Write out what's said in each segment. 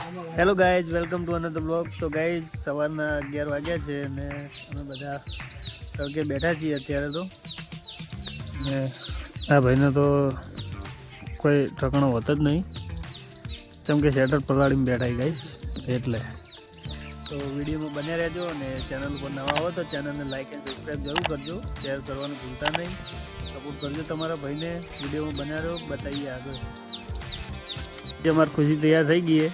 Hello guys, welcome to another blog. તો guys સવારના 11 વાગ્યા છે અને અમે બધા તડકે બેઠા છીએ અત્યારે તો. ને આ ભાઈને તો કોઈ ઠકાણો હોતો જ નહીં, જેમ કે શેટર પલાળીને બેઠા ગાઈઝ. એટલે તો વિડીયોમાં બન્યા રહેજો અને ચેનલ પર નવા આવો તો ચેનલને લાઈક એન્ડ સબસ્ક્રાઈબ જરૂર કરજો. શેર કરવાનું ભૂલતા નહીં. સપોર્ટ કરજો તમારા ભાઈને. વિડીયોમાં બન્યા રહ્યો, બતાવીએ આગળ. જે અમારી ખુશી તૈયાર થઈ ગઈ છે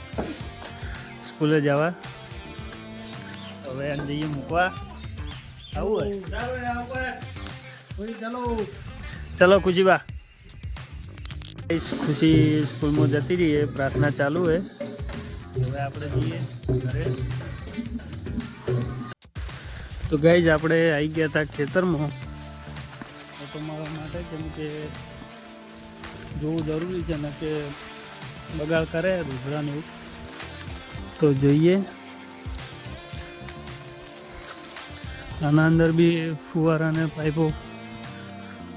સ્કૂલે જવા. હવે આને જઈએ મૂકવા. આવું ચલો ખુશીબા. ખુશી સ્કૂલમાં જતી રહી, પ્રાર્થના ચાલુ છે. હવે આપણે જઈએ ઘરે. તો ગાઈઝ આપણે આવી ગયા હતા ખેતરમાં ઓટો મારવા માટે, કેમ કે જોવું જરૂરી છે ને કે બગાડ કરે રૂધરાને એવું. તો જોઈએ આના અંદર બી ફુવારાને પાઇપો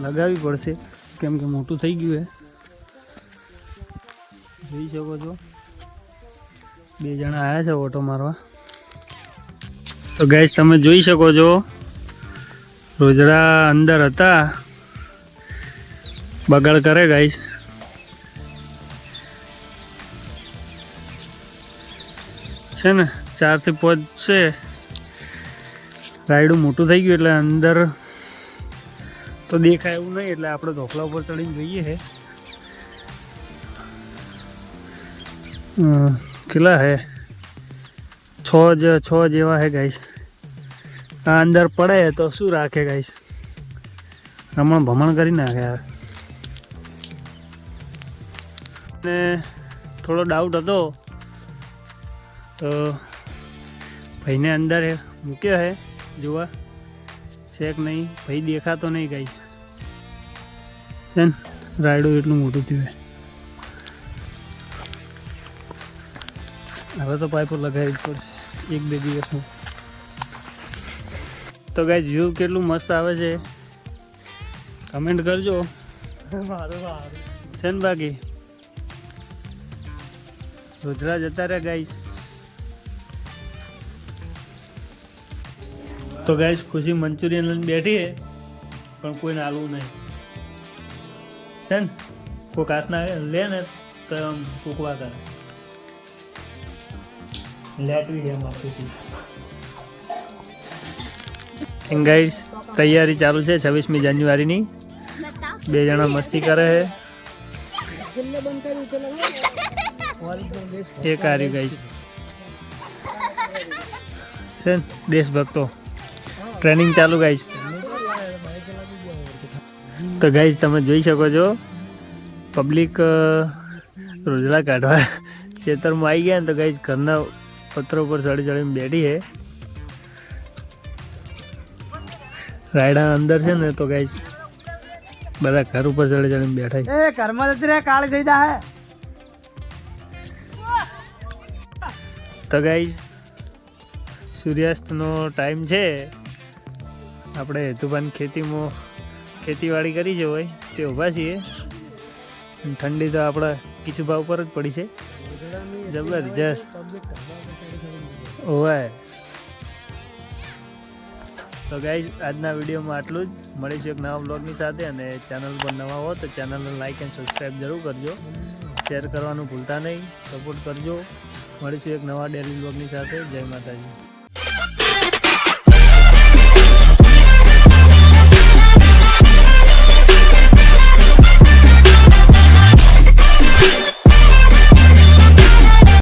લગાવવી પડશે, કેમ કે મોટું થઈ ગયું છે. જોઈ શકો છો 2 જણા આવ્યા છે ઓટો મારવા. તો ગાઈસ તમે જોઈ શકો છો રોજડા અંદર હતા, બગાડ કરે ગાઈસ. છે ને 4 થી 5 છે. રાયડું મોટું થઈ ગયું એટલે અંદર તો દેખાય એવું નહીં, એટલે આપણે ધોકલા ઉપર ચડીને જોઈએ છે કેટલા હે. 6 જેવા હે ગાઈસ. આ અંદર પડે તો શું રાખે ગાઈસ, રમણ ભમણ કરી નાખે. ને થોડો ડાઉટ હતો તો ભાઈને અંદર મૂક્યો હે જોવા છે કે નહીં. ભાઈ દેખાતો નહીં ગાઈસ. છે ને રાયડું એટલું મોટું થયું. હવે તો પાઇપો લગાવી જ પડશે 1-2 દિવસમાં. તો ગાઈસ વ્યૂ કેટલું મસ્ત આવે છે કમેન્ટ કરજો. છે ને બાકી રોજડા જતા રહ્યા ગાઈસ. તો ગાઈસ ખુશી મંચુરિયન લઈને બેઠી છે, પણ કોઈને હાલવું નહીં. છે ને કોઈક હાથના લે ને તો આમ કૂકવા કરે. લેટવી છે એમાં ખુશી. ગાઈસ તૈયારી ચાલુ છે 26મી જાન્યુઆરીની. 2 જણા મસ્તી કરે છે. એક હાર્યું ગાઈસ. છે ને દેશભક્તો ટ્રેનિંગ ચાલુ ગાઈસ. તો ગાઈસ તમે જોઈ શકો છો પબ્લિક રોજડા કાઢવા ખેતરમાં આવી ગયા ને. તો ગાઈસ ઘરના પથ્થરો પર ચડીને બેઠી છે. રાયડા અંદર છે ને, તો ગાઈસ બધા ઘર ઉપર ચડીને બેઠા છે. ઘરમાં કાળી થઈ જાય. તો ગાઈસ સૂર્યાસ્તનો ટાઈમ છે. આપણે હેતુભાન ખેતીવાડી કરી છે હોય તે ઊભા છીએ. ઠંડી તો આપણા કિશુભા ઉપર જ પડી છે જબરજસ્ત. ઓય તો ગાઈઝ આજના વિડીયોમાં આટલું જ. મળીશું એક નવા બ્લોગની સાથે. અને ચેનલ પર નવા હો તો ચેનલને લાઈક એન્ડ સબસ્ક્રાઈબ જરૂર કરજો. શેર કરવાનું ભૂલતા નહીં. સપોર્ટ કરજો. મળીશું એક નવા ડેલી બ્લોગની સાથે. જય માતાજી.